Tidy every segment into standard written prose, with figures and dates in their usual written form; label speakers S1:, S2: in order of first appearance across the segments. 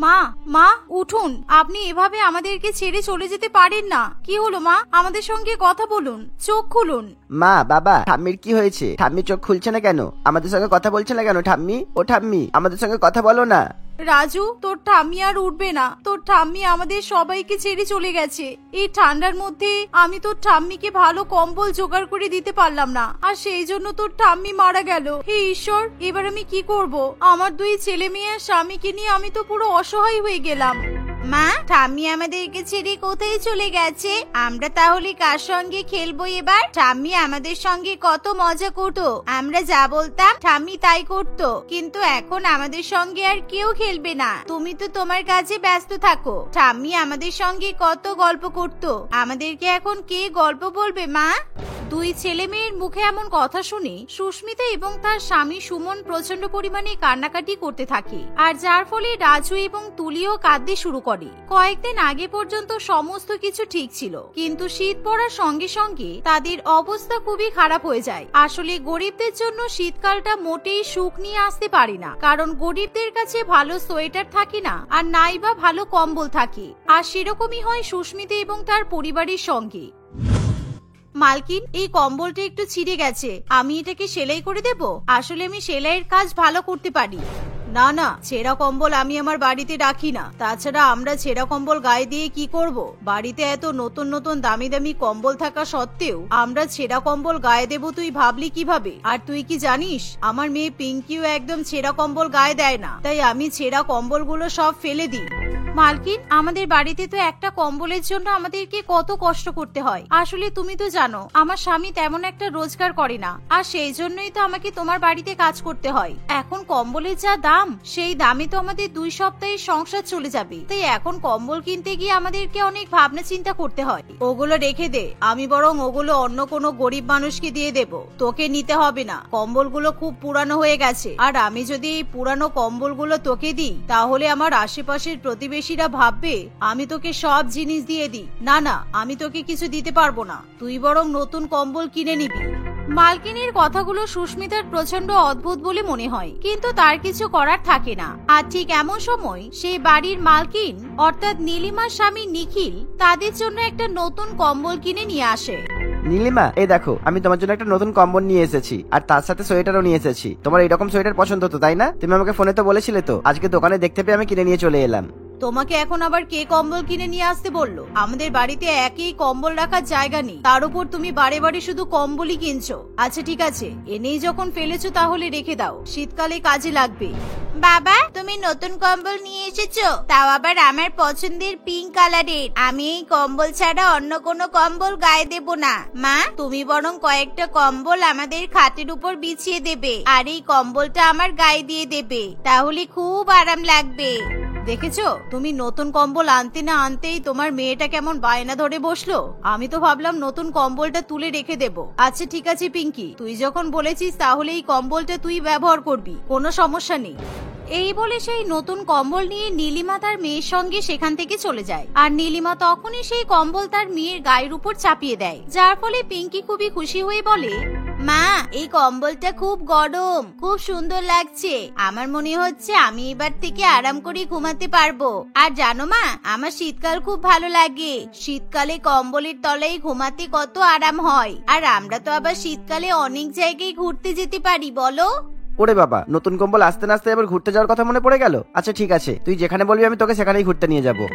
S1: মা মা উঠুন, আপনি এভাবে আমাদেরকে ছেড়ে চলে যেতে পারেন না। কি হলো মা? আমাদের সঙ্গে কথা বলুন, চোখ খুলুন।
S2: মা বাবা, ঠাম্মির কি হয়েছে? ঠাম্মি চোখ খুলছে না কেন? আমাদের সঙ্গে কথা বলছে না কেন? ঠাম্মি, ও ঠাম্মি, আমাদের সঙ্গে কথা বলো না।
S1: রাজু, তোর ঠাম্মি আর উঠবে না। তোর ঠাম্মি আমাদের সবাইকে ছেড়ে চলে গেছে। এই ঠান্ডার মধ্যে আমি তোর ঠাম্মিকে ভালো কম্বল জোগাড় করে দিতে পারলাম না, আর সেই জন্য তোর ঠাম্মি মারা গেল। হে ঈশ্বর, এবার আমি কি করব? আমার দুই ছেলে মেয়ে আর স্বামীকে নিয়ে আমি তো পুরো অসহায় হয়ে গেলাম। মা, ঠাম্মি আমাদেরকে ছেড়ে কোথায় চলে গেছে? আমরা তাহলে কার সঙ্গে খেলবো এবার? ঠাম্মি আমাদের সঙ্গে কত মজা করতো, আমরা যা বলতাম ঠাম্মি তাই করতো, কিন্তু এখন আমাদের সঙ্গে আর কেউ খেলবে না। তুমি তো তোমার কাজে ব্যস্ত থাকো। ঠাম্মি আমাদের সঙ্গে কত গল্প করতো, আমাদেরকে এখন কে গল্প বলবে মা? দুই ছেলে মেয়ের মুখে এমন কথা শুনে সুস্মিতা এবং তার স্বামী সুমন প্রচন্ড পরিমাণে কান্নাকাটি করতে থাকে, আর যার ফলে রাজু এবং তুলিও কাঁদতে শুরু করে। কয়েকদিন আগে পর্যন্ত সমস্ত কিছু ঠিক ছিল, কিন্তু শীত পড়ার সঙ্গে সঙ্গে তাদের অবস্থা খুবই খারাপ হয়ে যায়। আসলে গরিবদের জন্য শীতকালটা মোটেই সুখ নিয়ে আসতে পারে না, কারণ গরিবদের কাছে ভালো সোয়েটার থাকে না, আর নাই বা ভালো কম্বল থাকে। আর সেরকমই হয় সুস্মিতা এবং তার পরিবারের সঙ্গে। মালকিন, এই কম্বলটা একটু ছিঁড়ে গেছে, আমি এটাকে সেলাই করে দেব? আসলে আমি সেলাইয়ের কাজ ভালো করতে পারি। না না, ছেঁড়া কম্বল আমি আমার বাড়িতে রাখি না। তাছাড়া আমরা ছেঁড়া কম্বল গায়ে দিয়ে কি করব? বাড়িতে এত নতুন নতুন দামি দামি কম্বল থাকা সত্ত্বেও আমরা ছেঁড়া কম্বল গায়ে দেব তুই ভাবলি কিভাবে? আর তুই কি জানিস, আমার মেয়ে পিঙ্কিও একদম ছেঁড়া কম্বল গায়ে দেয় না, তাই আমি ছেঁড়া কম্বলগুলো সব ফেলে দিই। মালকিন, আমাদের বাড়িতে তো একটা কম্বলের জন্য আমাদেরকে কত কষ্ট করতে হয়। আসলে তুমি তো জানো আমার স্বামী তেমন একটা রোজগার করে না, আর সেই জন্যই তো আমাকে তোমার বাড়িতে কাজ করতে হয়। এখন কম্বলের যা দাম, সেই দামে তো আমাদের 2 সপ্তাহের সংসার চলে যাবে। তাই এখন কম্বল কিনতে গিয়ে আমাদেরকে অনেক ভাবনা চিন্তা করতে হয়। ওগুলো রেখে দে, আমি বরং ওগুলো অন্য কোনো গরিব মানুষকে দিয়ে দেব, তোকে নিতে হবে না। কম্বলগুলো খুব পুরানো হয়ে গেছে, আর আমি যদি এই পুরানো কম্বলগুলো তোকে দিই তাহলে আমার আশেপাশের প্রতিবেশী ভাববে আমি তোকে সব জিনিস দিয়ে দিই। না না, আমি তোকে কিছু দিতে পারবো না, তুই বরং নতুন কম্বল কিনে নিবি। মালকিনের কথাগুলো সুস্মিতার প্রচন্ড অদ্ভুত বলে মনে হয়, কিন্তু তার কিছু করার থাকে না। আর ঠিক এমন সময় সেই বাড়ির মালকিন অর্থাৎ নীলিমার স্বামী নিখিল তাদের জন্য একটা নতুন কম্বল কিনে নিয়ে আসে।
S2: নীলিমা, এই দেখো, আমি তোমার জন্য একটা নতুন কম্বল নিয়ে এসেছি, আর তার সাথে সোয়েটারও নিয়ে এসেছি। তোমার এরকম সোয়েটার পছন্দ তো, তাই না? তুমি আমাকে ফোনে তো বলেছিলে, তো আজকে দোকানে দেখতে পেয়ে আমি কিনে নিয়ে চলে এলাম।
S1: তোমাকে এখন আবার কে কম্বল কিনে নিয়ে আসতে বললো? আমাদের বাড়িতে একই কম্বল রাখার জায়গা নেই, তার উপর তুমি বারে বারে শুধু কম্বলই কিনছো। আচ্ছা ঠিক আছে, এনেই যখন ফেলেছো তাহলে রেখে দাও, শীতকালে কাজে লাগবে। বাবা, তুমি নতুন কম্বল নিয়ে এসেছো, তাও আবার আমার পছন্দের পিঙ্ক কালারের। আমি এই কম্বল ছাড়া অন্য কোনো কম্বল গায়ে দেব না। মা, তুমি বরং কয়েকটা কম্বল আমাদের খাটের উপর বিছিয়ে দেবে, আর এই কম্বলটা আমার গায়ে দিয়ে দেবে, তাহলে খুব আরাম লাগবে। দেখেছো, তুমি নতুন কম্বল আনতে না আনতেই তোমার মেয়েটা কেমন বায়না ধরে বসলো। আমি তো ভাবলাম নতুন কম্বলটা তুলে রেখে দেব। আচ্ছা ঠিক আছে পিঙ্কি, তুই যখন বলেছিস তাহলে এই কম্বলটা তুই ব্যবহার করবি, কোনো সমস্যা নেই। এই বলে সেই নতুন কম্বল নিয়ে নীলিমা তার মেয়ের সঙ্গে সেখান থেকে চলে যায়, আর নীলিমা তখনই সেই কম্বল তার মেয়ের গায়ের উপর চাপিয়ে দেয়, যার ফলে পিঙ্কি খুবই খুশি হয়ে বলে, মা, এই কম্বলটা খুব গরম, খুব সুন্দর লাগছে। আমার মনে হচ্ছে আমি এবার থেকে আরাম করে ঘুমাতে পারবো। আর জানো মা, আমার শীতকাল খুব ভালো লাগে। শীতকালে কম্বলের তলায় ঘুমাতে কত আরাম হয়, আর আমরা তো আবার শীতকালে অনেক জায়গায় ঘুরতে যেতে পারি, বলো?
S2: ওরে বাবা, নতুন কম্বল আসতে না আসতে এবার ঘুরতে যাওয়ার কথা মনে পড়ে গেল। আচ্ছা ঠিক আছে, তুই যেখানে বলবি আমি তোকে সেখানেই ঘুরতে নিয়ে যাবো।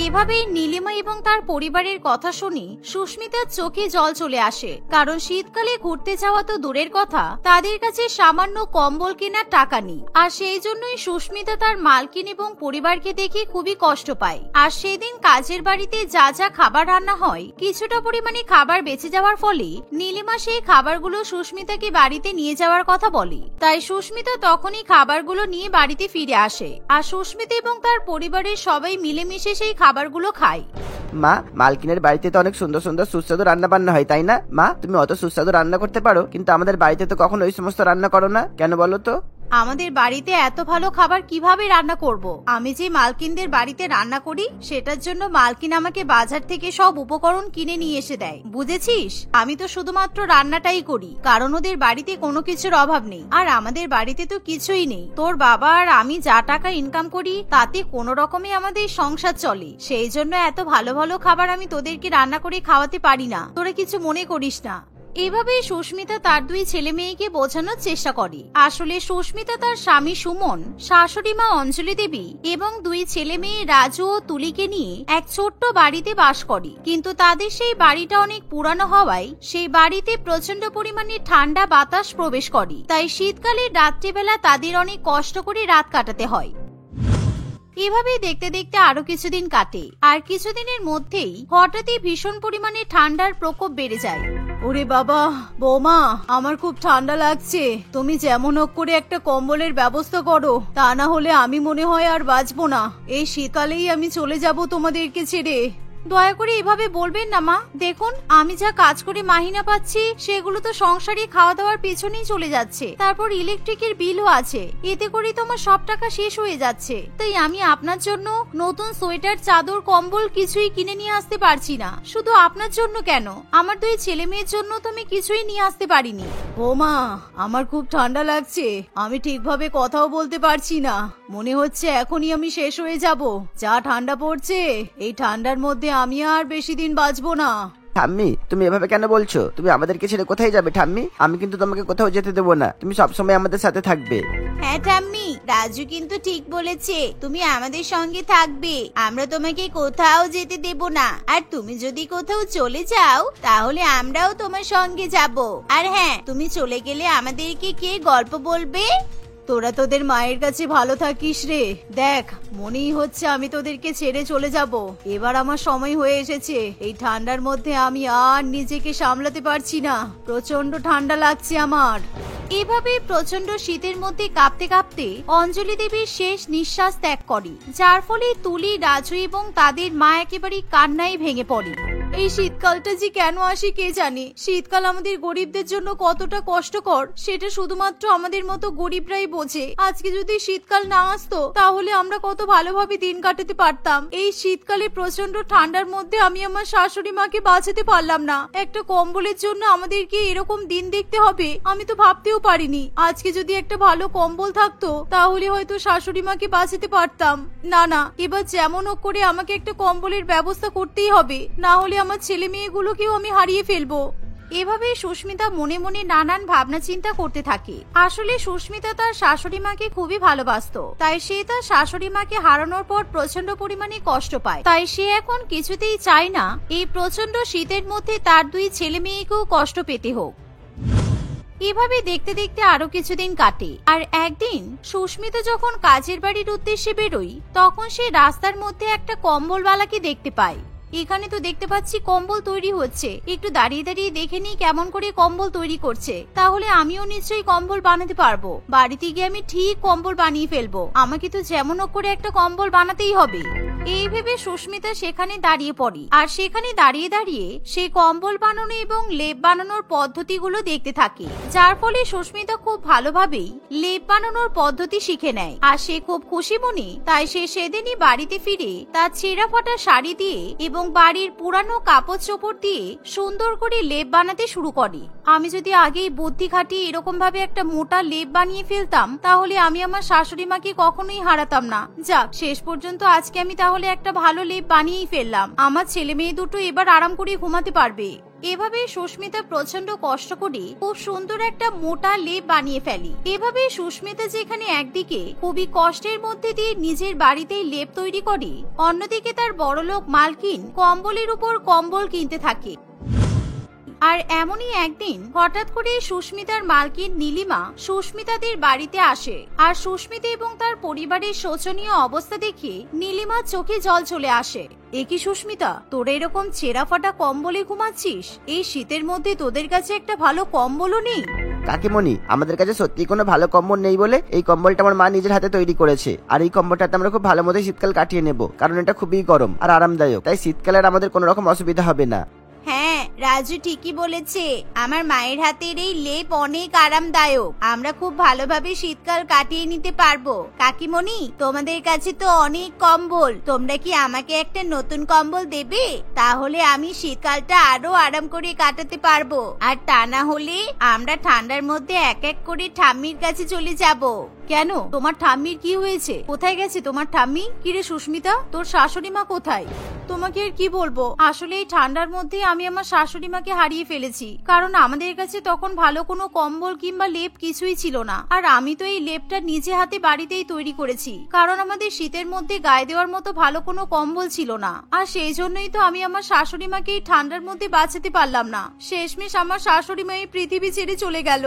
S1: এভাবেই নীলিমা এবং তার পরিবারের কথা শুনি সুস্মিতার চোখে জল চলে আসে, কারণ শীতকালে ঘুরতে যাওয়া তো দূরের কথা, তাদের কাছে সামান্য কম্বল কেনার টাকা নেই। আর সেই জন্যই সুস্মিতা তার মালকিন এবং পরিবারকে দেখে খুবই কষ্ট পায়। আর সেদিন কাজের বাড়িতে যা যা খাবার রান্না হয়, কিছুটা পরিমাণে খাবার বেঁচে যাওয়ার ফলে নীলিমা সেই খাবারগুলো সুস্মিতাকে বাড়িতে নিয়ে যাওয়ার কথা বলে। তাই সুস্মিতা তখনই খাবারগুলো নিয়ে বাড়িতে ফিরে আসে, আর সুস্মিতা এবং তার পরিবারের সবাই মিলেমিশে সেই খাবারগুলো খায়।
S2: মা, মালকিনের বাড়িতে তো অনেক সুন্দর সুন্দর সুস্বাদু রান্না বান্না হয়, তাই না? মা, তুমি অত সুস্বাদু রান্না করতে পারো, কিন্তু আমাদের বাড়িতে তো কখনো ওই সমস্ত রান্না করো না, কেন বলো তো?
S1: আমাদের বাড়িতে এত ভালো খাবার কিভাবে রান্না করব? আমি যে মালকিনদের বাড়িতে রান্না করি সেটার জন্য মালকিন আমাকে বাজার থেকে সব উপকরণ কিনে নিয়ে এসে দেয়, বুঝেছিস? আমি তো শুধুমাত্র রান্নাটাই করি, কারণ ওদের বাড়িতে কোনো কিছুর অভাব নেই। আর আমাদের বাড়িতে তো কিছুই নেই। তোর বাবা আর আমি যা টাকা ইনকাম করি তাতে কোনো রকমে আমাদের সংসার চলে। সেই জন্য এত ভালো ভালো খাবার আমি তোদেরকে রান্না করে খাওয়াতে পারি না, তোরা কিছু মনে করিস না। এভাবেই সুস্মিতা তার দুই ছেলে মেয়েকে বোঝানোর চেষ্টা করে। আসলে সুস্মিতা তার স্বামী সুমন, শাশুড়ি মা অঞ্জলি দেবী এবং দুই ছেলে মেয়ে রাজু ও তুলিকে নিয়ে এক ছোট্ট বাড়িতে বাস করে। কিন্তু তাদের সেই বাড়িটা অনেক পুরানো হওয়ায় সেই বাড়িতে প্রচন্ড পরিমাণে ঠান্ডা বাতাস প্রবেশ করে। তাই শীতকালের রাত্রিবেলা তাদের অনেক কষ্ট করে রাত কাটাতে হয়। এভাবেই দেখতে দেখতে আরো কিছুদিন কাটে। আর কিছুদিনের মধ্যেই হঠাৎই ভীষণ পরিমাণে ঠান্ডার প্রকোপ বেড়ে যায়। ওরে বাবা, বৌমা, আমার খুব ঠান্ডা লাগছে। তুমি যেমন হোক করে একটা কম্বলের ব্যবস্থা করো, তা না হলে আমি মনে হয় আর বাঁচবো না। এই শীতকালেই আমি চলে যাব তোমাদেরকে ছেড়ে। দয়া করে এভাবে বলবেন না মা। দেখুন, আমি যা কাজ করে মাহিনা পাচ্ছি সেগুলো তো সংসারে খাওয়া দাওয়ার পেছনেই চলে যাচ্ছে। তারপর ইলেকট্রিকের বিলও আছে, এতে করে তো আমার সব টাকা শেষ হয়ে যাচ্ছে। তাই আমি আপনার জন্য নতুন সোয়েটার, চাদর, কম্বল কিছুই কিনে নিয়ে আসতে পারছি না। শুধু আপনার জন্য কেন, আমার দুই ছেলে মেয়ের জন্য তো আমি কিছুই নিয়ে আসতে পারিনি। ও মা, আমার খুব ঠান্ডা লাগছে। আমি ঠিকভাবে কথাও বলতে পারছি না। মনে হচ্ছে এখনই আমি শেষ হয়ে যাব। যা ঠান্ডা পড়ছে, এই ঠান্ডার মধ্যে আমি আর বেশি দিন বাঁচবো না।
S2: ঠাম্মি, তুমি এভাবে কেন বলছো? তুমি আমাদেরকে ছেড়ে কোথায় যাবে ঠাম্মি? আমি কিন্তু তোমাকে কোথাও যেতে দেবো না। তুমি সবসময় আমাদের সাথে থাকবে।
S1: হ্যাঁ ঠাম্মি, রাজু কিন্তু ঠিক বলেছে, তুমি আমাদের সঙ্গে থাকবে। আমরা তোমাকে কোথাও যেতে দেব না। আর তুমি যদি কোথাও চলে যাও তাহলে আমরাও তোমার সঙ্গে যাব। আর হ্যাঁ, তুমি চলে গেলে আমাদেরকে কে গল্প বলবে? তোরা তোদের মায়ের কাছে ভালো থাকিস রে। দেখ, মনেই হচ্ছে আমি তোদেরকে ছেড়ে চলে যাব। এবার আমার সময় হয়ে এসেছে। এই ঠান্ডার মধ্যে আমি আর নিজেকে সামলাতে পারছি না। প্রচন্ড ঠান্ডা লাগছে আমার। এভাবে প্রচন্ড শীতের মধ্যে কাঁপতে কাঁপতে অঞ্জলি দেবীর শেষ নিঃশ্বাস ত্যাগ করে, যার ফলে তুলি, রাজু এবং তাদের মা একেবারে কান্নায় ভেঙে পড়ে। এই শীতকালটা যে কেন আসে কে জানে। শীতকাল আমাদের গরিবদের জন্য কতটা কষ্টকর সেটা শুধুমাত্র আমাদের মতো গরিবরাই বোঝে। আজকে যদি শীতকাল না আসতো তাহলে আমরা কত ভালোভাবে দিন কাটাতে পারতাম। এই শীতকালে প্রচন্ড ঠান্ডার মধ্যে আমি আমার শাশুড়ি মাকে বাঁচাতে পারলাম না। একটা কম্বলের জন্য আমাদেরকে এরকম দিন দেখতে হবে আমি তো ভাবতেও পারিনি। আজকে যদি একটা ভালো কম্বল থাকতো তাহলে হয়তো শাশুড়ি মাকে বাঁচাতে পারতাম। না না, এবার যেমন হোক করে আমাকে একটা কম্বলের ব্যবস্থা করতেই হবে, না হলে আমার ছেলে মেয়েগুলোকেও আমি হারিয়ে ফেলবো। এভাবে সুস্মিতা মনে মনে নানান ভাবনা চিন্তা করতে থাকে। আসলে সুস্মিতা তার শাশুড়ি মাকে খুবই ভালোবাসতো, তাই সে তার শাশুড়ি মাকে হারানোর পর প্রচন্ড পরিমাণে কষ্ট পায়। তাই সে এখন কিছুতেই চায় না এই প্রচন্ড শীতের মধ্যে তার দুই ছেলে মেয়েকেও কষ্ট পেতে হোক। এভাবে দেখতে দেখতে আরো কিছুদিন কাটে। আর একদিন সুস্মিতা যখন কাজের বাড়ির উদ্দেশ্যে বেরোয় তখন সে রাস্তার মধ্যে একটা কম্বলওয়ালাকে দেখতে পায়। এখানে তো দেখতে পাচ্ছি কম্বল তৈরি হচ্ছে, একটু দাঁড়িয়ে দাঁড়িয়ে দেখে নিই কেমন করে কম্বল তৈরি করছে, তাহলে আমিও নিশ্চয়ই কম্বল বানাতে পারবো। বাড়িতে গিয়ে আমি ঠিক কম্বল বানিয়ে ফেলবো। আমাকে তো যেমন হোক করে একটা কম্বল বানাতেই হবে। এই ভেবে সুস্মিতা সেখানে দাঁড়িয়ে পড়ে। আর সেখানে দাঁড়িয়ে দাঁড়িয়ে সে কম্বল বানানো এবং লেপ বানানোর পদ্ধতিগুলো দেখতে থাকে, যার ফলে সুস্মিতা খুব ভালোভাবেই লেপ বানানোর পদ্ধতি শিখে নেয়। আর সে খুব খুশি মনে তাই সে সেদিনই বাড়িতে ফিরে তার ছেঁড়া ফাটা শাড়ি দিয়ে এবং বাড়ির পুরানো কাপড় চোপড় দিয়ে সুন্দর করে লেপ বানাতে শুরু করে। আমি যদি আগেই বুদ্ধি খাটিয়ে এরকম ভাবে একটা মোটা লেপ বানিয়ে ফেলতাম তাহলে আমি আমার শাশুড়ি মাকে কখনোই হারাতাম না। যাক, শেষ পর্যন্ত আজকে আমি তাহলে একটা ভালো লেপ বানিয়েই ফেললাম। আমার ছেলে মেয়ে দুটো এবার আরাম করে ঘুমাতে পারবে। এভাবে সুস্মিতা প্রচন্ড কষ্ট করে খুব সুন্দর একটা মোটা লেপ বানিয়ে ফেলে। এভাবে সুস্মিতা যেখানে একদিকে খুবই কষ্টের মধ্যে দিয়ে নিজের বাড়িতেই লেপ তৈরি করে, অন্যদিকে তার বড়লোক মালকিন কম্বলের উপর কম্বল কিনতে থাকে। আর এমনই একদিন হঠাৎ করে সুস্মিতার মালকিন নীলিমা সুস্মিতাদের বাড়িতে আসে। আর সুস্মিতা এবং তার পরিবারের শোচনীয় অবস্থা দেখে নীলিমার চোখে জল চলে আসে। একই সুস্মিতা, তোরা এরকম ছেঁড়া ফাটা কম্বলে ঘুমাচ্ছিস? এই শীতের মধ্যে তোদের কাছে একটা ভালো কম্বলও নেই?
S2: কাকিমণি, আমাদের কাছে সত্যি কোনো ভালো কম্বল নেই বলে এই কম্বলটা আমার মা নিজের হাতে তৈরি করেছে। আর এই কম্বলটাতে আমরা খুব ভালো মতো শীতকাল কাটিয়ে নেব, কারণ এটা খুবই গরম আর আরামদায়ক। তাই শীতকালে আমাদের কোনো রকম অসুবিধা হবে না।
S1: হ্যাঁ, রাজু ঠিকই বলেছে। আমার মায়ের হাতের এই লেপ অনেক আরামদায়ক। আমরা খুব ভালোভাবে শীতকাল কাটিয়ে নিতে পারবো। কাকিমণি, তোমাদের কাছে তো অনেক কম্বল, তোমরা কি আমাকে একটা নতুন কম্বল দেবে? তাহলে আমি শীতকালটা আরো আরাম করে কাটাতে পারবো। আর তা না হলে আমরা ঠান্ডার মধ্যে এক এক করে ঠাম্মির কাছে চলে যাব। কেন, তোমার ঠাম্মির কি হয়েছে? কোথায় গেছে তোমার ঠাম্মি? কিরে সুস্মিতা, তোর শাশুড়ি মা কোথায়? তোমাকে আর কি বলবো, আসলে এই ঠান্ডার মধ্যে আমি আমার শাশুড়ি মাকে হারিয়ে ফেলেছি। কারণ আমাদের কাছে তখন ভালো কোনো কম্বল কিংবা লেপ কিছুই ছিল না। আর আমি তো এই লেপটা নিজে হাতে বাড়িতেই তৈরি করেছি, কারণ আমাদের শীতের মধ্যে গায়ে দেওয়ার মতো ভালো কোনো কম্বল ছিল না। আর সেই জন্যই তো আমি আমার শাশুড়ি মাকে এই ঠান্ডার মধ্যে বাঁচাতে পারলাম না। শেষমেশ আমার শাশুড়ি মা এই পৃথিবী ছেড়ে চলে গেল।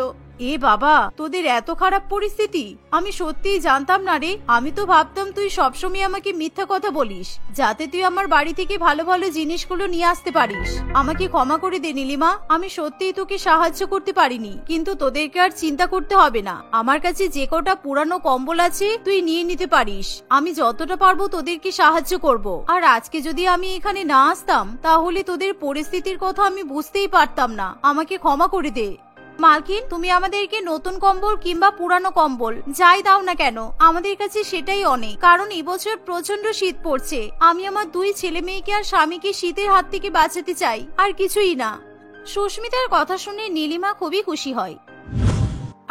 S1: এ বাবা, তোদের এত খারাপ পরিস্থিতি! আমি সত্যিই জানতাম না রে। আমি তো ভাবতাম তুই সবসময় আমাকে মিথ্যা কথা বলিস, যাতে তুই আমার বাড়ি থেকে ভালো ভালো জিনিসগুলো নিয়ে আসতে পারিস। আমাকে ক্ষমা করে দে নীলিমা, আমি সত্যিই তোকে সাহায্য করতে পারিনি। কিন্তু তোদেরকে আর চিন্তা করতে হবে না, আমার কাছে যে কটা পুরানো কম্বল আছে তুই নিয়ে নিতে পারিস। আমি যতটা পারবো তোদেরকে সাহায্য করব। আর আজকে যদি আমি এখানে না আসতাম, তাহলে তোদের পরিস্থিতির কথা আমি বুঝতেই পারতাম না। আমাকে ক্ষমা করে দে। মালকিন, তুমি আমাদেরকে নতুন কম্বল কিংবা পুরানো কম্বল যাই দাও না কেন, আমাদের কাছে সেটাই অনেক। কারণ এবছর প্রচন্ড শীত পড়ছে। আমি আমার 2 ছেলে মেয়েকে আর স্বামীকে শীতের হাত থেকে বাঁচাতে চাই, আর কিছুই না। সুস্মিতার কথা শুনে নীলিমা খুবই খুশি হয়।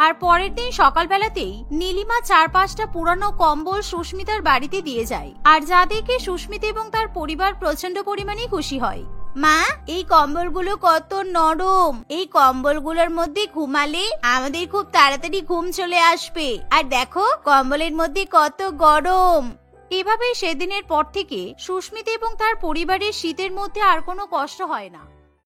S1: আর পরের দিন সকালবেলাতেই নীলিমা 4-5টা পুরানো কম্বল সুস্মিতার বাড়িতে দিয়ে যায়। আর যা দেখে সুস্মিতা এবং তার পরিবার প্রচন্ড পরিমাণে খুশি হয়। মা, এই কম্বলগুলো কত নরম। এই কম্বলগুলোর মধ্যে ঘুমালে আমাদের খুব তাড়াতাড়ি ঘুম চলে আসবে। আর দেখো, কম্বলের মধ্যে কত গরম। এভাবেই সেদিনের পর থেকে সুস্মিতা এবং তার পরিবারের শীতের মধ্যে আর কোনো কষ্ট হয় না।